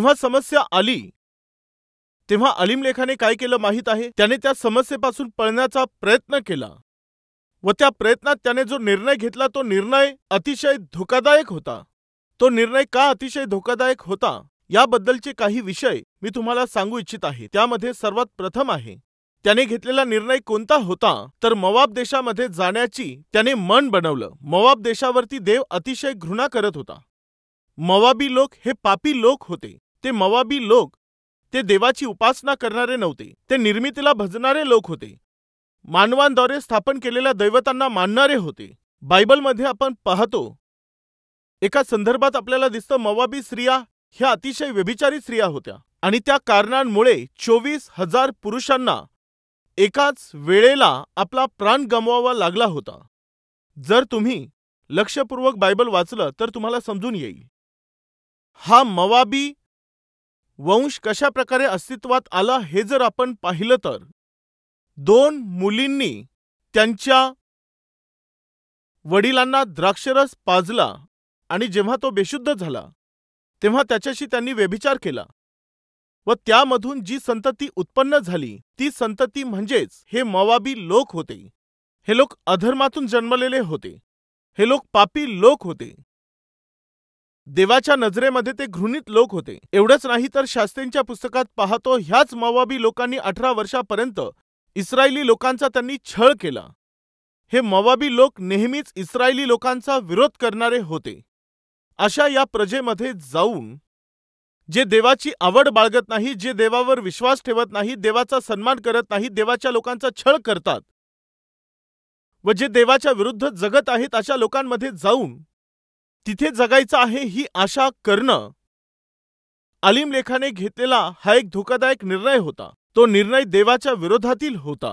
जेव्हा समस्या आली तेव्हा अलीमलेखाने काय केलं माहित आहे? त्याने त्या समस्येपासून पळण्याचा प्रयत्न केला व त्या प्रयत्नात त्याने जो निर्णय घेतला तो निर्णय अतिशय धोकादायक होता। तो निर्णय का अतिशय धोकादायक होता याबद्दलचे काही विषय मी तुम्हाला सांगू इच्छित आहे। त्यामध्ये सर्वात प्रथम आहे, त्याने घेतलेला निर्णय कोणता होता तर मोवाब देशामध्ये जाण्याची त्याने मन बनवलं। मोवाब देशावरती देव अतिशय घृणा करत होता। मोवाबी लोक हे पापी लोक होते। ते मोवाबी लोक ते देवाची उपासना करणारे नव्हते, ते निर्मितीला भजणारे लोक होते, मानवांद्वारे स्थापन केलेल्या दैवतांना मानणारे होते। बायबलमध्ये आपण पाहतो एका संदर्भात आपल्याला दिसतं मोवाबी स्त्रिया ह्या अतिशय व्यभिचारी स्त्रिया होत्या आणि त्या कारणांमुळे 24,000 पुरुषांना एकाच वेळेला आपला प्राण गमवावा लागला होता। जर तुम्ही लक्षपूर्वक बायबल वाचलं तर तुम्हाला समजून येईल हा मोवाबी वंश कशा प्रकारे अस्तित्वात आला हे जर आपण पाहिलं तर 2 मुलींनी त्यांच्या वडिलांना द्राक्षरस पाजला आणि जेव्हा तो बेशुद्ध झाला तेव्हा त्याच्याशी त्यांनी व्यभिचार केला व त्यामधून जी संतती उत्पन्न झाली ती संतती म्हणजेच हे मोवाबी लोक होते। हे लोक अधर्मातून जन्मलेले होते, हे लोक पापी लोक होते, देवाच्या नजरेमध्ये ते घृणित लोक होते। एवढंच नाही तर शास्त्रींच्या पुस्तकात पाहतो ह्याच मोवाबी लोकांनी 18 वर्षापर्यंत इस्रायली लोकांचा त्यांनी छळ केला। हे मोवाबी लोक नेहमीच इस्रायली लोकांचा विरोध करणारे होते। अशा या प्रजेमध्ये जाऊन जे देवाची आवड बाळगत नाही, जे देवावर विश्वास ठेवत नाही, देवाचा सन्मान करत नाही, देवाच्या लोकांचा छळ करतात व जे देवाच्या विरुद्ध जगत आहेत अशा लोकांमध्ये जाऊन तिथे जगायचं आहे ही आशा करणं अलीमलेखाने घेतलेला हा एक धोकादायक निर्णय होता। तो निर्णय देवाच्या विरोधातील होता।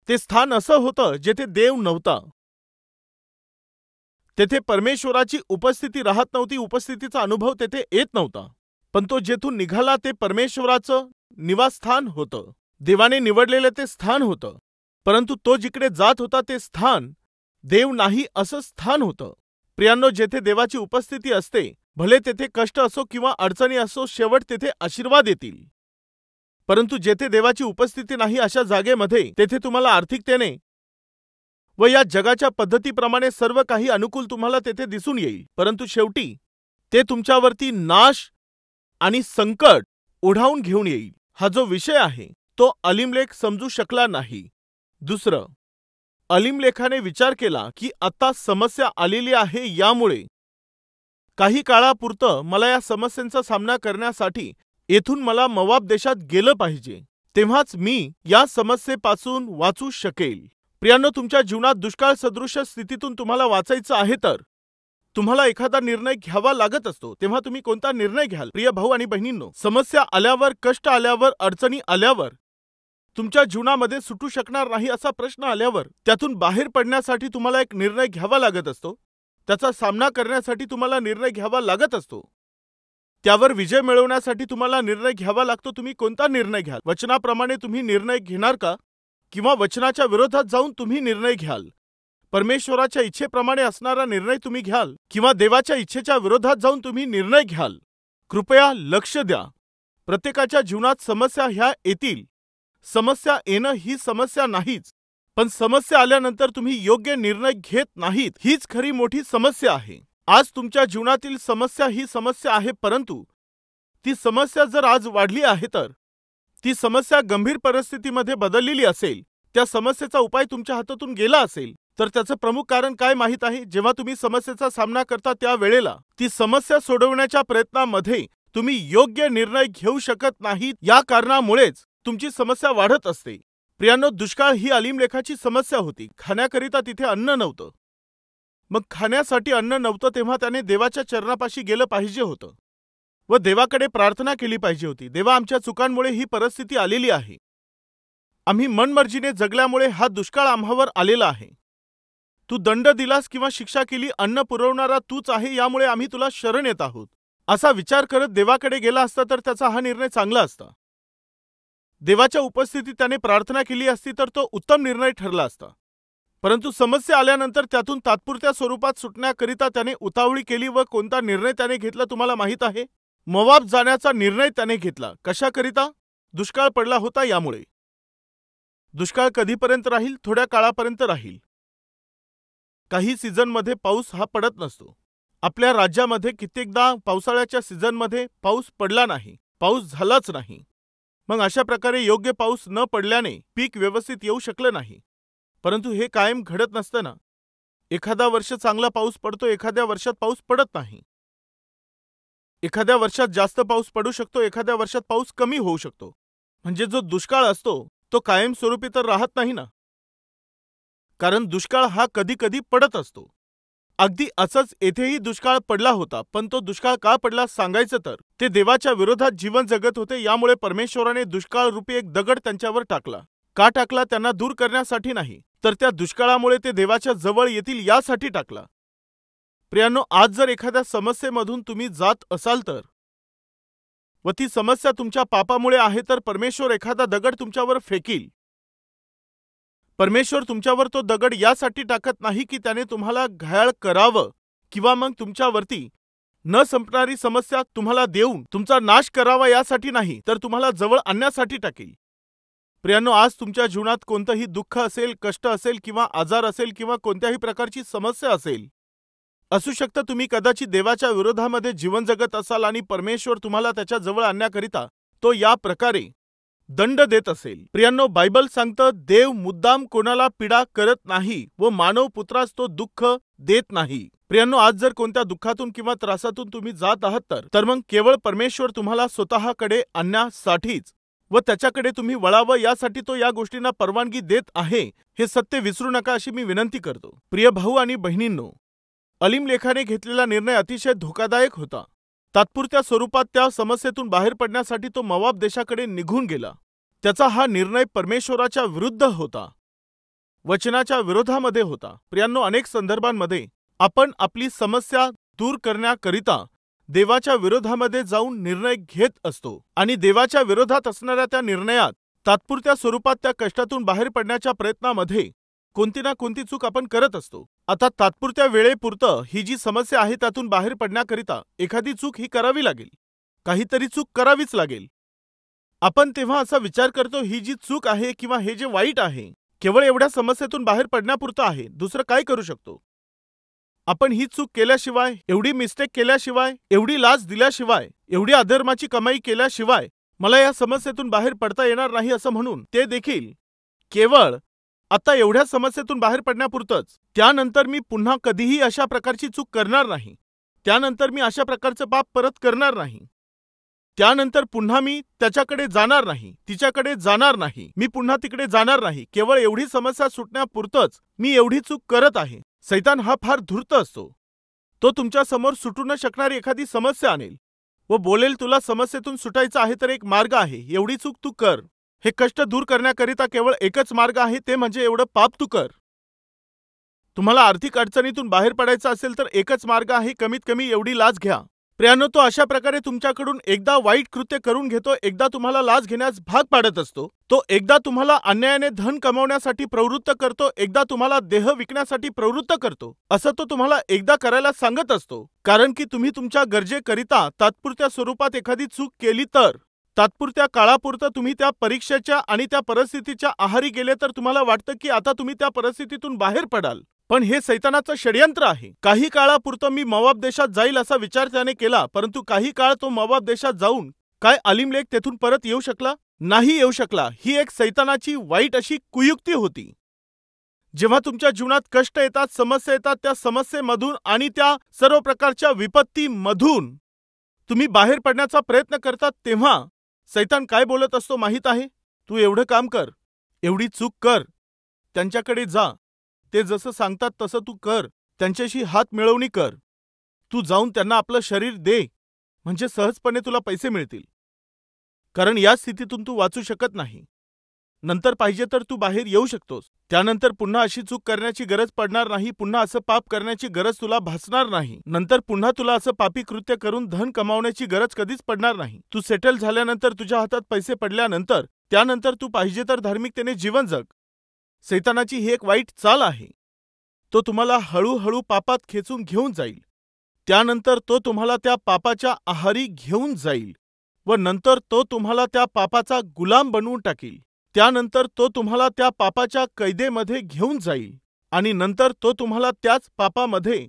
ते स्थान असं होतं जेथे देव नव्हता, तेथे परमेश्वराची उपस्थिती राहत नव्हती, उपस्थितीचा अनुभव तेथे येत नव्हता। पण तो जेथून निघाला ते परमेश्वराचं निवासस्थान होतं, देवाने निवडलेलं ते स्थान होतं। परंतु तो जिकडे जात होता ते स्थान देव नाही असं स्थान होतं। प्रियांनो, जेथे देवाची उपस्थिती असते भले तेथे कष्ट असो किंवा अडचणी असो, शेवट तेथे आशीर्वाद येतील। परंतु जेथे देवाची उपस्थिती नाही अशा जागेमध्ये तेथे तुम्हाला आर्थिकतेने व या जगाच्या पद्धतीप्रमाणे सर्व काही अनुकूल तुम्हाला तेथे दिसून येईल, परंतु शेवटी ते तुमच्यावरती नाश आणि संकट ओढावून घेऊन येईल। हा जो विषय आहे तो अलीमलेख समजू शकला नाही। दुसरं, अलीमलेखाने विचार केला की आता समस्या आलेली आहे, यामुळे काही काळापुरतं मला या समस्यांचा सामना करण्यासाठी येथून मला मोवाब देशात गेलं पाहिजे, तेव्हाच मी या समस्येपासून वाचू शकेल। प्रियांनो, तुमच्या जीवनात दुष्काळ सदृश स्थितीतून तुम्हाला वाचायचं आहे तर तुम्हाला एखादा निर्णय घ्यावा लागत असतो। तेव्हा तुम्ही कोणता निर्णय घ्याल? प्रिय भाऊ आणि बहिणींनो, समस्या आल्यावर, कष्ट आल्यावर, अडचणी आल्यावर, तुमच्या जीवनामध्ये सुटू शकणार नाही असा प्रश्न आल्यावर त्यातून बाहेर पडण्यासाठी तुम्हाला एक निर्णय घ्यावा लागत असतो, त्याचा सामना करण्यासाठी तुम्हाला निर्णय घ्यावा लागत असतो, त्यावर विजय मिळवण्यासाठी तुम्हाला निर्णय घ्यावा लागतो। तुम्ही कोणता निर्णय घ्याल? वचनाप्रमाणे तुम्ही निर्णय घेणार का किंवा वचनाच्या विरोधात जाऊन तुम्ही निर्णय घ्याल? परमेश्वराच्या इच्छेप्रमाणे असणारा निर्णय तुम्ही घ्याल किंवा देवाच्या इच्छेच्या विरोधात जाऊन तुम्ही निर्णय घ्याल? कृपया लक्ष द्या, प्रत्येकाच्या जीवनात समस्या ह्या येतील। समस्या येणं ही समस्या नाहीच, पण समस्या आल्यानंतर तुम्ही योग्य निर्णय घेत नाहीत हीच खरी मोठी समस्या आहे। आज तुमच्या जीवनातील समस्या ही समस्या आहे, परंतु ती समस्या जर आज वाढली आहे तर ती समस्या गंभीर परिस्थितीमध्ये बदललेली असेल, त्या समस्येचा उपाय तुमच्या हातातून गेला असेल तर त्याचं प्रमुख कारण काय माहित आहे? जेव्हा तुम्ही समस्येचा सामना करता त्या वेळेला ती समस्या सोडवण्याच्या प्रयत्नामध्ये तुम्ही योग्य निर्णय घेऊ शकत नाहीत, या कारणामुळेच तुमची समस्या वाढत असते। प्रियांनो, दुष्काळ ही अलीमलेखाची समस्या होती। खाण्याकरिता तिथे अन्न नव्हतं, मग खाण्यासाठी अन्न नव्हतं तेव्हा त्याने देवाच्या चरणापाशी गेलं पाहिजे होतं व देवाकडे प्रार्थना केली पाहिजे होती, देवा, आमच्या चुकांमुळे ही परिस्थिती आलेली आहे, आम्ही मनमर्जीने जगल्यामुळे हा दुष्काळ आम्हावर आलेला आहे, तू दंड दिलास किंवा शिक्षा केली, अन्न पुरवणारा तूच आहे, यामुळे आम्ही तुला शरण येत आहोत, असा विचार करत देवाकडे गेला असता तर त्याचा हा निर्णय चांगला असता। देवाच्या उपस्थितीत त्याने प्रार्थना केली असती तर तो उत्तम निर्णय ठरला असता। परंतु समस्या आल्यानंतर त्यातून तात्पुरत्या स्वरूपात सुटण्याकरिता त्याने उतावळी केली व कोणता निर्णय त्याने घेतला तुम्हाला माहीत आहे? मोवाब जाण्याचा निर्णय त्याने घेतला. कशाकरिता? दुष्काळ पडला होता यामुळे. दुष्काळ कधीपर्यंत राहील? थोड्या काळापर्यंत राहील. काही सीझनमध्ये पाऊस हा पडत नसतो. आपल्या राज्यामध्ये कित्येकदा पावसाळ्याच्या सीझनमध्ये पाऊस पडला नाही, पाऊस झालाच नाही. मग अशा प्रकारे योग्य पाऊस न पडल्याने पीक व्यवस्थित येऊ शकलं नाही. परंतु हे कायम घडत नसतं ना. एखादा वर्ष चांगला पाऊस पडतो, एखाद्या वर्षात पाऊस पडत नाही. एखाद्या वर्षात जास्त पाऊस पडू शकतो, एखाद्या वर्षात पाऊस कमी होऊ शकतो. म्हणजे जो दुष्काळ असतो तो कायमस्वरूपी तर राहत नाही ना. कारण दुष्काळ हा कधी कधी पडत असतो. अगदी असंच येथेही दुष्काळ पडला होता. पण तो दुष्काळ का पडला सांगायचं तर ते देवाच्या विरोधात जीवन जगत होते. यामुळे परमेश्वराने दुष्काळ रूपी एक दगड त्यांच्यावर टाकला. का टाकला? त्यांना दूर करण्यासाठी नाही, तर त्या दुष्काळामुळे ते देवाच्या जवळ येतील यासाठी टाकला. प्रियांनो, आज जर एखाद्या समस्येमधून तुम्ही जात असाल तर व ती समस्या तुमच्या पापामुळे आहे तर परमेश्वर एखादा दगड तुमच्यावर फेकील. परमेश्वर तुमच्यावर तो दगड यासाठी टाकत नाही की त्याने तुम्हाला घायाळ करावं किंवा मग तुमच्यावरती न संपणारी समस्या तुम्हाला देऊन तुमचा नाश करावा यासाठी नाही, तर तुम्हाला जवळ आणण्यासाठी टाकेल. प्रियांनो, आज तुमच्या जीवनात कोणतंही दुःख असेल, कष्ट असेल किंवा आजार असेल किंवा कोणत्याही प्रकारची समस्या असेल, असू शकतं तुम्ही कदाचित देवाच्या विरोधामध्ये जीवन जगत असाल आणि परमेश्वर तुम्हाला त्याच्या जवळ आणण्याकरिता तो या प्रकारे दंड देत असेल. प्रियांनो, बायबल सांगतं देव मुद्दाम कोणाला पीडा करत नाही व मानव पुत्रास तो दुःख देत नाही. प्रियांनो, आज जर कोणत्या दुःखातून किंवा त्रासातून तुम्ही जात आहात तर मग केवळ परमेश्वर तुम्हाला स्वतःकडे आणण्यासाठीच व त्याच्याकडे तुम्ही वळावं यासाठी तो या गोष्टींना परवानगी देत आहे. हे सत्य विसरू नका अशी मी विनंती करतो. प्रिय भाऊ आणि बहिणींनो, अलीमलेखाने घेतलेला निर्णय अतिशय धोकादायक होता. तात्पुरत्या स्वरूपात त्या समस्येतून बाहेर पडण्यासाठी तो मोवाब देशाकडे निघून गेला. त्याचा हा निर्णय परमेश्वराच्या विरुद्ध होता, वचनाच्या विरोधामध्ये होता. प्रियांनो, अनेक संदर्भांमध्ये आपण आपली समस्या दूर करण्याकरिता देवाच्या विरोधामध्ये जाऊन निर्णय घेत असतो आणि देवाच्या विरोधात असणाऱ्या त्या निर्णयात तात्पुरत्या स्वरूपात त्या कष्टातून बाहेर पडण्याच्या प्रयत्नामध्ये कोणती ना कोणती चूक आपण करत असतो. आता तात्पुरत्या वेळेपुरतं ही जी समस्या आहे त्यातून बाहेर पडण्याकरिता एखादी चूक ही करावी लागेल, काहीतरी चूक करावीच लागेल. आपण तेव्हा असा विचार करतो ही जी चूक आहे किंवा हे जे वाईट आहे केवळ एवढ्या समस्येतून बाहेर पडण्यापुरतं आहे, दुसरं काय करू शकतो? आपण ही चूक केल्याशिवाय, एवढी मिस्टेक केल्याशिवाय, एवढी लाच दिल्याशिवाय, एवढी अधर्माची कमाई केल्याशिवाय मला या समस्येतून बाहेर पडता येणार नाही असं म्हणून ते देखील केवळ आता एवढ्या समस्येतून बाहेर पडण्यापुरतंच. त्यानंतर मी पुन्हा कधीही अशा प्रकारची चूक करणार नाही. त्यानंतर मी अशा प्रकारचं पाप परत करणार नाही. त्यानंतर पुन्हा मी त्याच्याकडे जाणार नाही, तिच्याकडे जाणार नाही, मी पुन्हा तिकडे जाणार नाही. केवळ एवढी समस्या सुटण्यापुरतंच मी एवढी चूक करत आहे. सैतान हा फार धूर्त असतो. तो तुमच्या समोर सुटू न शकणारी एखादी समस्या आणेल व बोलेल तुला समस्येतून सुटायचं आहे तर एक मार्ग आहे, एवढी चूक तू कर. हे कष्ट दूर करण्याकरिता केवळ एकच मार्ग आहे, ते म्हणजे एवढं पाप तू कर. तुम्हाला आर्थिक अडचणीतून बाहेर पडायचं असेल तर एकच मार्ग आहे, कमीत कमी एवढी लाच घ्या. प्रियांनो, तो अशा प्रकारे तुमच्याकडून एकदा वाईट कृत्य करून घेतो, एकदा तुम्हाला लाच घेण्यास भाग पाडत असतो. तो एकदा तुम्हाला अन्यायाने धन कमावण्यासाठी प्रवृत्त करतो, एकदा तुम्हाला देह विकण्यासाठी प्रवृत्त करतो. असं तो तुम्हाला एकदा करायला सांगत असतो, कारण की तुम्ही तुमच्या गरजेकरिता तात्पुरत्या स्वरूपात एखादी चूक केली तर तात्पुरत्या काळापुरतं तुम्ही त्या परीक्षेच्या आणि त्या परिस्थितीच्या आहारी गेले तर तुम्हाला वाटतं की आता तुम्ही त्या परिस्थितीतून बाहेर पडाल. पण हे सैतानाचं षडयंत्र आहे. काही काळापुरतं मी मोवाब देशात जाईल असा विचार त्याने केला, परंतु काही काळ तो मोवाब देशात जाऊन काय अलीमलेक तेथून परत येऊ शकला? नाही येऊ शकला. ही एक सैतानाची वाईट अशी कुयुक्ती होती. जेव्हा तुमच्या जीवनात कष्ट येतात, समस्या येतात, त्या समस्येमधून आणि त्या सर्व प्रकारच्या विपत्तीमधून तुम्ही बाहेर पडण्याचा प्रयत्न करतात, तेव्हा सैतान काय बोलत असतो माहीत आहे? तू एवढं काम कर, एवढी चूक कर, त्यांच्याकडे जा, ते जसं सांगतात तसं तू कर, त्यांच्याशी हात मिळवणी कर, तू जाऊन त्यांना आपलं शरीर दे, म्हणजे सहजपणे तुला पैसे मिळतील. कारण या स्थितीतून तू वाचू शकत नाही. नंतर पाहिजे तर तू बाहेर येऊ शकतोस. त्यानंतर पुन्हा अशी चूक करण्याची गरज पडणार नाही, पुन्हा असं पाप करण्याची गरज तुला भासणार नाही. नंतर पुन्हा तुला असं पापी कृत्य करून धन कमावण्याची गरज कधीच पडणार नाही. तू सेटल झाल्यानंतर, तुझ्या हातात पैसे पडल्यानंतर, त्यानंतर तू पाहिजे तर धार्मिकतेने जीवन जग. सैतानाची ही एक वाईट चाल आहे. तो तुम्हाला हळूहळू पापात खेचून घेऊन जाईल. त्यानंतर तो तुम्हाला त्या पापाच्या आहारी घेऊन जाईल व नंतर तो तुम्हाला त्या पापाचा गुलाम बनवून टाकील. त्यानंतर तो तुम्हाला त्या पापाच्या कैदेमध्ये घेऊन जाईल आणि नंतर तो तुम्हाला त्याच पापामध्ये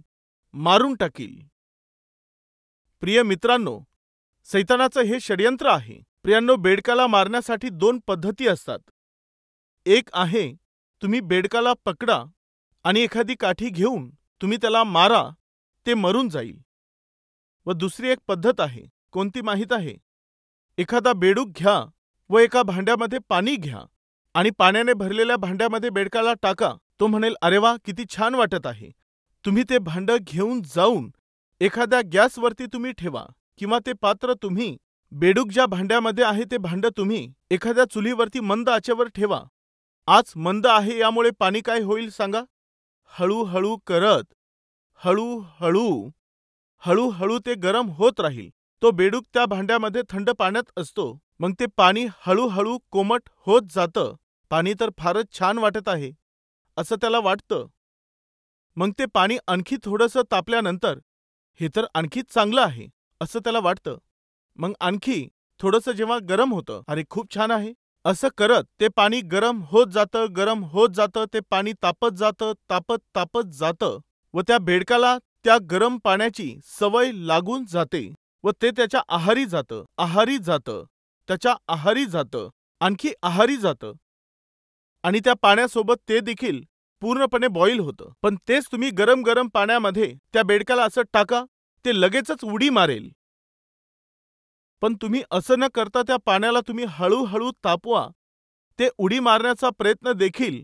मारून टाकील. प्रिय मित्रांनो, सैतानाचं हे षडयंत्र आहे. प्रियांनो, बेडकाला मारण्यासाठी 2 पद्धती असतात. एक आहे, तुम्ही बेडकाला पकडा आणि एखादी काठी घेऊन तुम्ही त्याला मारा, ते मरून जाईल. व दुसरी एक पद्धत आहे, कोणती माहीत आहे? एखादा बेडूक घ्या व एका भांड्यामध्ये पाणी घ्या आणि पाण्याने भरलेल्या भांड्यामध्ये बेडकाला टाका. तो म्हणेल, अरे वा, किती छान वाटत आहे. तुम्ही ते भांडं घेऊन जाऊन एखाद्या गॅसवरती तुम्ही ठेवा किंवा ते पात्र तुम्ही बेडूक ज्या भांड्यामध्ये आहे ते भांडं तुम्ही एखाद्या चुलीवरती मंद आचेवर ठेवा. आज मंद आहे यामुळे पाणी काय होईल सांगा? हळूहळू करत हळूहळू ते गरम होत राहील. तो बेडूक त्या भांड्यामध्ये थंड पाण्यात असतो. मग ते पाणी हळूहळू कोमट होत जातं. पाणी तर फारच छान वाटत आहे असं त्याला वाटतं. मग ते पाणी आणखी थोडंसं तापल्यानंतर हे तर आणखीच चांगलं आहे असं त्याला वाटतं. मग आणखी थोडंसं जेव्हा गरम होतं, अरे खूप छान आहे असं करत ते पाणी गरम होत जातं. ते पाणी तापत जातं व त्या बेडकाला त्या गरम पाण्याची सवय लागून जाते व ते त्याच्या आहारी जातं, त्याच्या आहारी जातं, आणखी आहारी जातं आणि त्या पाण्यासोबत ते देखील पूर्णपणे बॉईल होतं. पण तेच तुम्ही गरम पाण्यामध्ये त्या बेडकाला असं टाका, ते लगेचच उडी मारेल. पण तुम्ही असं न करता त्या पाण्याला तुम्ही हळूहळू तापवा. ते उडी मारण्याचा प्रयत्न देखील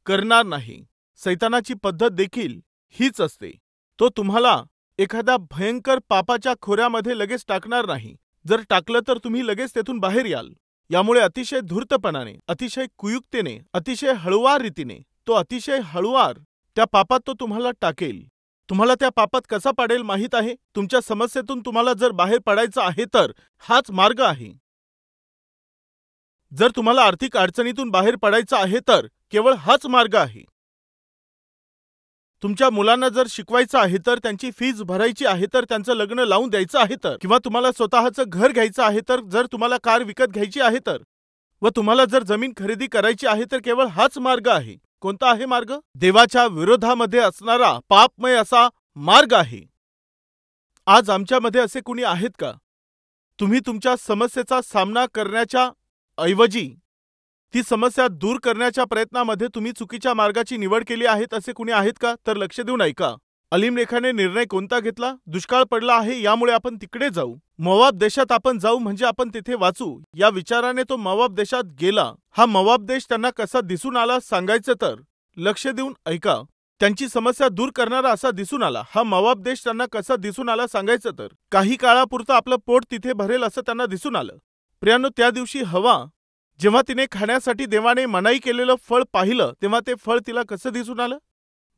करणार नाही. सैतानाची पद्धत देखील हीच असते. तो तुम्हाला एखाद्या भयंकर पापाच्या खोऱ्यामध्ये लगेच टाकणार नाही. जर टाकलं तर तुम्ही लगेच तेथून बाहेर याल. यामुळे अतिशय धूर्तपणाने, अतिशय कुयुक्तीने, अतिशय हळुवार रीतीने, तो अतिशय हळुवार त्या पापात तो तुम्हाला टाकेल. तुम्हाला त्या पापात कसा पाडेल माहीत आहे? तुमच्या समस्येतून तुम्हाला जर बाहेर पडायचं आहे तर हाच मार्ग आहे. जर तुम्हाला आर्थिक अडचणीतून बाहेर पडायचं आहे तर केवळ हाच मार्ग आहे. तुमच्या मुलांना जर शिकवायचं आहे तर, त्यांची फीज भरायची आहे तर, त्यांचं लग्न लावून द्यायचं आहे तर, किंवा तुम्हाला स्वतःचं घर घ्यायचं आहे तर, जर तुम्हाला कार विकत घ्यायची आहे तर, व तुम्हाला जर जमीन खरेदी करायची आहे तर केवळ हाच मार्ग आहे. कोणता आहे मार्ग? देवाच्या विरोधामध्ये असणारा पापमय असा मार्ग आहे. आज आमच्यामध्ये असे कुणी आहेत का? तुम्ही तुमच्या समस्येचा सामना करण्याच्या ऐवजी ती समस्या दूर करण्याच्या प्रयत्नामध्ये तुम्ही चुकीच्या मार्गाची निवड केली आहेत असे कुणी आहेत का? तर लक्ष देऊन ऐका. अलीमलेखाने निर्णय कोणता घेतला? दुष्काळ पडला आहे यामुळे आपण तिकडे जाऊ, मोवाब देशात आपण जाऊ म्हणजे आपण तिथे वाचू, या विचाराने तो मोवाब देशात गेला. हा मोवाब देश त्यांना कसा दिसून आला सांगायचं तर लक्ष देऊन ऐका. त्यांची समस्या दूर करणारा असा दिसून आला. हा मोवाब देश त्यांना कसा दिसून आला सांगायचं तर काही काळापुरतं आपलं पोट तिथे भरेल असं त्यांना दिसून आलं. प्रियांनो, त्या दिवशी हवा जेव्हा तिने खाण्यासाठी देवाने मनाई केलेलं फळ पाहिलं तेव्हा ते फळ तिला कसं दिसून आलं?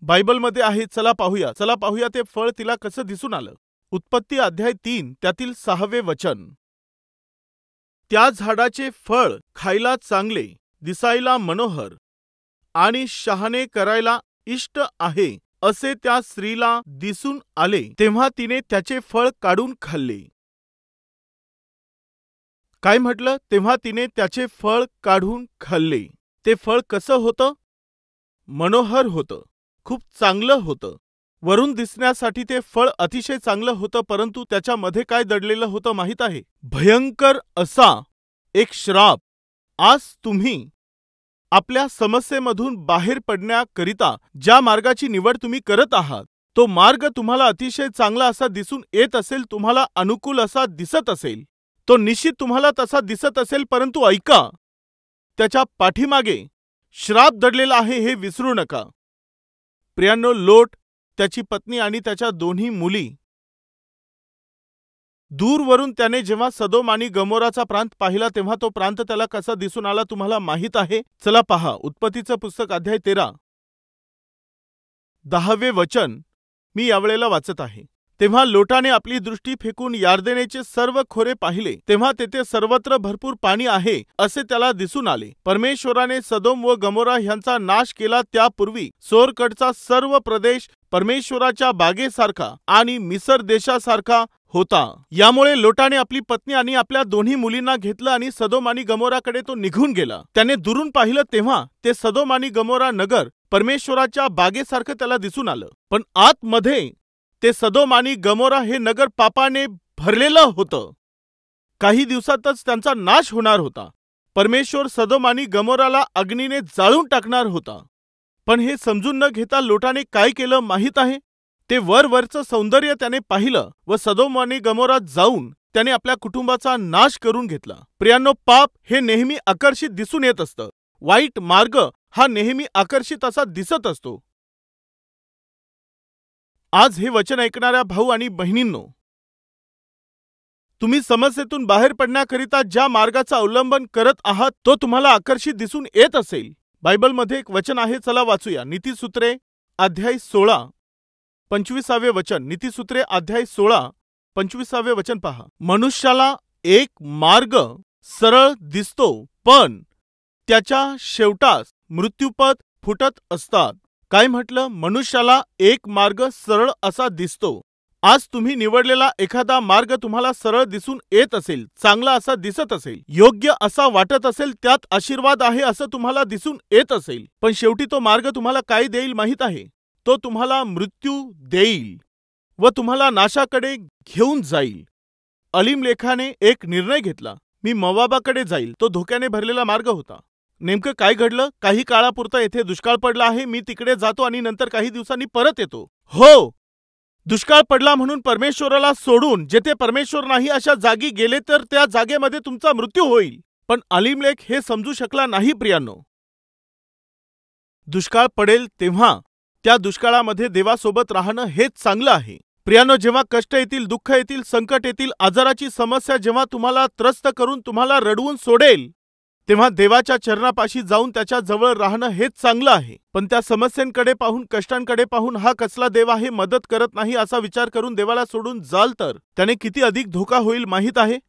बायबलमध्ये आहे, चला पाहूया ते फळ तिला कसं दिसून आलं. उत्पत्ती अध्याय 3 त्यातील 6वे वचन. त्या झाडाचे फळ खायला चांगले, दिसायला मनोहर आणि शहाणे करायला इष्ट आहे असे त्या स्त्रीला दिसून आले, तेव्हा तिने त्याचे फळ काढून खाल्ले. काय म्हटलं? तेव्हा तिने त्याचे फळ काढून खाल्ले. ते फळ कसं होतं? मनोहर होतं, खूप चांगलं होतं. वरून दिसण्यासाठी ते फळ अतिशय चांगलं होतं, परंतु त्याच्यामध्ये काय दडलेलं होतं माहीत आहे? भयंकर असा एक श्राप. आज तुम्ही आपल्या समस्येमधून बाहेर पडण्याकरिता ज्या मार्गाची निवड तुम्ही करत आहात, तो मार्ग तुम्हाला अतिशय चांगला असा दिसून येत असेल, तुम्हाला अनुकूल असा दिसत असेल, तो निश्चित तुम्हाला तसा दिसत असेल, परंतु ऐका, त्याच्या पाठीमागे श्राप दडलेला आहे हे विसरू नका. प्रियांनो, लोट, त्याची पत्नी आणि त्याच्या 2 मुली, दूरवरून त्याने जेव्हा सदोम आणि गमोराचा प्रांत पाहिला तेव्हा तो प्रांत त्याला कसा दिसून आला तुम्हाला माहीत आहे? चला पहा, उत्पत्तीचं पुस्तक अध्याय 13 10वे वचन मी यावेळेला वाचत आहे. तेव्हा लोटाने आपली दृष्टी फेकून यार्देनेचे सर्व खोरे पाहिले, तेव्हा तेथे सर्वत्र भरपूर पाणी आहे असे त्याला दिसून आले. परमेश्वराने सदोम व गमोरा ह्यांचा नाश केला त्यापूर्वी सोरकडचा सर्व प्रदेश परमेश्वराच्या बागेसारखा आणि मिसर देशासारखा होता. यामुळे लोटाने आपली पत्नी आणि आपल्या दोन्ही मुलींना घेतलं आणि सदोम आणि गमोराकडे तो निघून गेला. त्याने दुरून पाहिलं तेव्हा ते सदोम आणि गमोरा नगर परमेश्वराच्या बागेसारखं त्याला दिसून आलं, पण आतमध्ये ते सदोम आणि गमोरा हे नगर पापाने भरलेलं होतं. काही दिवसातच त्यांचा नाश होणार होता. परमेश्वर सदोम आणि गमोराला अग्नीने जाळून टाकणार होता. पण हे समजून न घेता लोटाने काय केलं माहीत आहे? ते वरवरचं सौंदर्य त्याने पाहिलं व सदोम आणि गमोरात जाऊन त्याने आपल्या कुटुंबाचा नाश करून घेतला. प्रियांनो, पाप हे नेहमी आकर्षित दिसून येत असतं. वाईट मार्ग हा नेहमी आकर्षित असा दिसत असतो. आज हे वचन ऐकणाऱ्या भाऊ आणि बहिणींनो, तुम्ही समस्येतून बाहेर पडण्याकरिता ज्या मार्गाचा अवलंबन करत आहात तो तुम्हाला आकर्षित दिसून येत असेल. बायबलमध्ये एक वचन आहे, चला वाचूया. नीतिसूत्रे अध्याय 16 25 वचन. नीतिसूत्रे अध्याय 16 25 वचन पहा. मनुष्याला एक मार्ग सरळ दिसतो, पण त्याच्या शेवटास मृत्यूपथ फुटत असतात. काय म्हटलं? मनुष्याला एक मार्ग सरळ असा दिसतो. आज तुम्ही निवडलेला एखादा मार्ग तुम्हाला सरळ दिसून येत असेल, चांगला असा दिसत असेल, योग्य असा वाटत असेल, त्यात आशीर्वाद आहे असं तुम्हाला दिसून येत असेल, पण शेवटी तो मार्ग तुम्हाला काय देईल माहीत आहे? तो तुम्हाला मृत्यू देईल व तुम्हाला नाशाकडे घेऊन जाईल. अलीमलेखाने एक निर्णय घेतला, मी मोवाबाकडे जाईल. तो धोक्याने भरलेला मार्ग होता. नेमकं काय घडलं? काही काळापुरता येथे दुष्काळ पडला आहे, मी तिकडे जातो आणि नंतर काही दिवसांनी परत येतो. हो, दुष्काळ पडला म्हणून परमेश्वराला सोडून जेथे परमेश्वर नाही अशा जागी गेले तर त्या जागेमध्ये तुमचा मृत्यू होईल. पण अलीमलेख हे समजू शकला नाही. प्रियांनो, दुष्काळ पडेल तेव्हा त्या दुष्काळामध्ये देवासोबत राहणं हेच चांगलं आहे. प्रियांनो, जेव्हा कष्ट येतील, दुःख येतील, संकट येतील, आजाराची समस्या जेव्हा तुम्हाला त्रस्त करून तुम्हाला रडवून सोडेल, तेव्हा देवाच्या चरणापाशी जाऊन त्याच्या जवळ राहणं हेच चांगलं आहे. पण त्या समस्यांकडे पाहून, कष्टांकडे पाहून हा कसला देव आहे, मदत करत नाही असा विचार करून देवाला सोडून जाल तर त्याने किती अधिक धोका होईल माहीत आहे?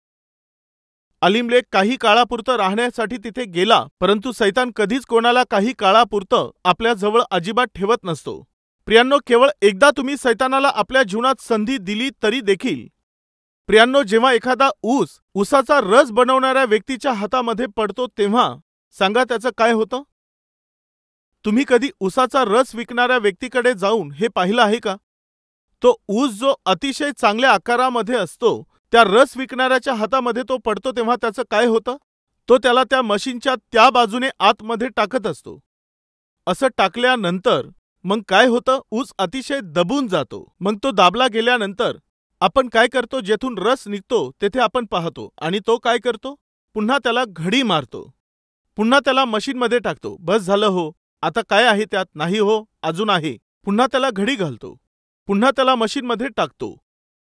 अलीमलेख काही काळापुरतं राहण्यासाठी तिथे गेला, परंतु सैतान कधीच कोणाला काही काळापुरतं आपल्या जवळ अजिबात ठेवत नसतो. प्रियांनो, केवळ एकदा तुम्ही सैतानाला आपल्या जीवनात संधी दिली तरी देखील. प्रियांनो, जेव्हा एखादा ऊसाचा रस बनवणाऱ्या व्यक्तीच्या हातामध्ये पडतो तेव्हा सांगा त्याचं काय होतं? तुम्ही कधी ऊसाचा रस विकणाऱ्या व्यक्तीकडे जाऊन हे पाहिलं आहे का? तो ऊस जो अतिशय चांगल्या आकारामध्ये असतो, त्या रस विकणाऱ्याच्या हातामध्ये तो पडतो तेव्हा त्याचं काय होतं? तो त्याला त्या मशीनच्या त्या बाजूने आतमध्ये टाकत असतो. असं टाकल्यानंतर मग काय होतं? ऊस अतिशय दबून जातो. मग तो दाबला गेल्यानंतर आपण काय करतो? जेथून रस निघतो तेथे आपण पाहतो आणि तो काय करतो? पुन्हा त्याला घडी मारतो, पुन्हा त्याला मशीनमध्ये टाकतो. बस झालं हो, आता काय आहे त्यात? नाही हो, अजून आहे. पुन्हा त्याला घडी घालतो, पुन्हा त्याला मशीनमध्ये टाकतो,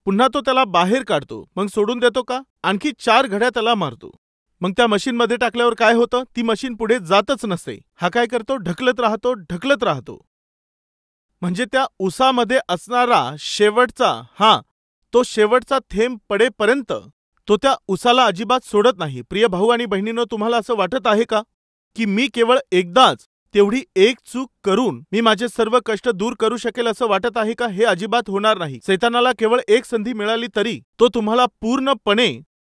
पुन्हा तो त्याला बाहेर काढतो. मग सोडून देतो का? आणखी 4 घड्या त्याला मारतो. मग त्या मशीनमध्ये टाकल्यावर काय होतं? ती मशीन पुढे जातच नसते. हा काय करतो? ढकलत राहतो, ढकलत राहतो. म्हणजे त्या ऊसामध्ये असणारा शेवटचा तो शेवटचा थेंब पडेपर्यंत तो त्या ऊसाला अजिबात सोडत नाही. प्रिय भाऊ आणि बहिणींनो, तुम्हाला असं वाटत आहे का की मी केवळ एकदाच तेवढी एक चूक करून मी माझे सर्व कष्ट दूर करू शकेल असं वाटत आहे का? हे अजिबात होणार नाही. सैतानाला केवळ एक संधी मिळाली तरी तो तुम्हाला पूर्णपणे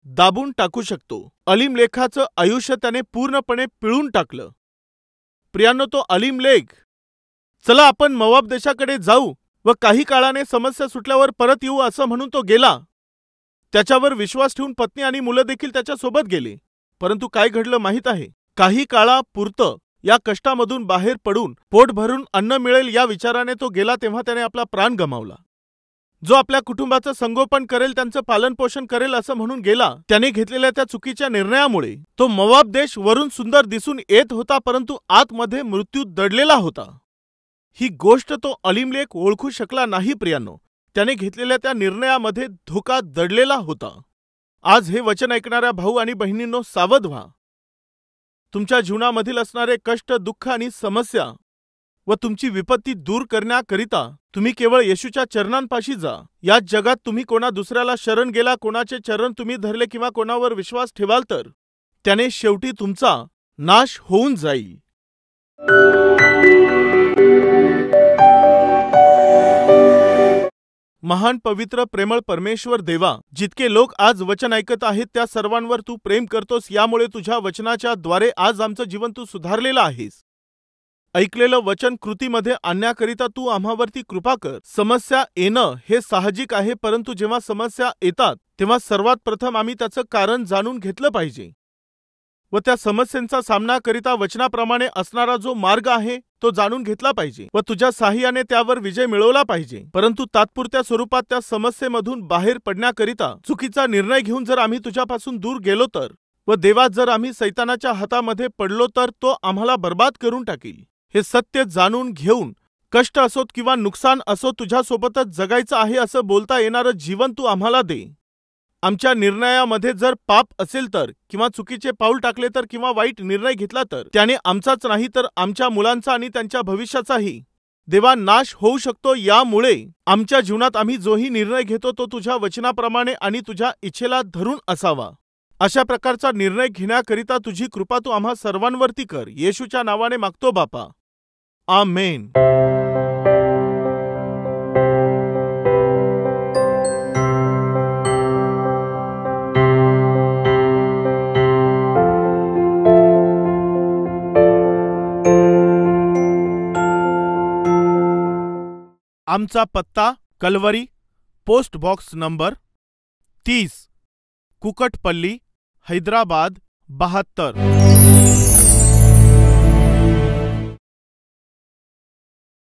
दाबून टाकू शकतो. अलीमलेखाचं आयुष्य त्याने पूर्णपणे पिळून टाकलं. प्रियांनो, तो अलीमलेख, चला आपण मोवाब देशाकडे जाऊ व काही काळाने समस्या सुटल्यावर परत येऊ असं म्हणून तो गेला. त्याच्यावर विश्वास ठेवून पत्नी आणि मुलं देखील त्याच्या सोबत गेली. परंतु काय घडलं माहीत आहे? काही काळापुरतं या कष्टामधून बाहेर पडून पोट भरून अन्न मिळेल या विचाराने तो गेला, तेव्हा त्याने आपला प्राण गमावला. जो आपल्या कुटुंबाचं संगोपन करेल, त्यांचं पालनपोषण करेल असं म्हणून गेला, त्याने घेतलेल्या त्या चुकीच्या निर्णयामुळे तो मोवाब देश वरून सुंदर दिसून येत होता, परंतु आतमध्ये मृत्यू दडलेला होता. ही गोष्ट तो अलीमलेख ओळखू शकला नाही. प्रियांनो, त्याने घेतलेल्या त्या निर्णयामध्ये धोका दडलेला होता. आज हे वचन ऐकणाऱ्या भाऊ आणि बहिणींनो, सावध व्हा. तुमच्या जीवनामधील असणारे कष्ट, दुःख आणि समस्या व तुमची विपत्ती दूर करण्याकरिता तुम्ही केवळ येशूच्या चरणांपाशी जा। या जगात तुम्ही कोणा दुसऱ्याला शरण गेला, कोणाचे चरण तुम्ही धरले किंवा कोणावर विश्वास ठेवाल तर त्याने शेवटी तुमचा नाश होऊन जाईल। महान पवित्र प्रेमळ परमेश्वर देवा, जितके लोक आज वचन ऐकत आहेत त्या सर्वांवर तू प्रेम करतोस, यामुळे तुझ्या वचनाच्या द्वारे आज आमचं जीवन तू सुधारलेलं आहेस। ऐकलेलं वचन कृतीमध्ये आणण्याकरिता तू आम्हावरती कृपा कर। समस्या येणं हे साहजिक आहे, परंतु जेव्हा समस्या येतात तेव्हा सर्वात प्रथम आम्ही त्याचं कारण जाणून घेतलं पाहिजे व त्या समस्यांचा सामना करिता वचनाप्रमाणे असणारा जो मार्ग आहे तो जाणून घेतला पाहिजे व तुझ्या साहाय्याने त्यावर विजय मिळवला पाहिजे। परंतु तात्पुरत्या स्वरूपात त्या समस्येमधून बाहेर पडण्याकरिता चुकीचा निर्णय घेऊन जर आम्ही तुझ्यापासून दूर गेलो तर व देवा, जर आम्ही सैतानाच्या हातामध्ये पडलो तर तो आम्हाला बर्बाद करून टाकील। हे सत्य जाणून घेऊन कष्ट असोत किंवा नुकसान असो, तुझ्यासोबतच जगायचं आहे असं बोलता येणारं जीवन तू आम्हाला दे। आमच्या निर्णयामध्ये जर पाप असेल तर किंवा चुकीचे पाऊल टाकले तर किंवा वाईट निर्णय घेतला तर त्याने आमचाच नाही तर आमच्या मुलांचा आणि त्यांच्या भविष्याचाही देवा नाश होऊ शकतो। यामुळे आमच्या जीवनात आम्ही जोही निर्णय घेतो तो तुझ्या वचनाप्रमाणे आणि तुझ्या इच्छेला धरून असावा। अशा प्रकारचा निर्णय घेण्याकरिता तुझी कृपा तू आम्हा सर्वांवरती कर। येशूच्या नावाने मागतो बापा, आमेन। आमचा पत्ता Calvary, post box number 30, Kukatpally, Hyderabad 72।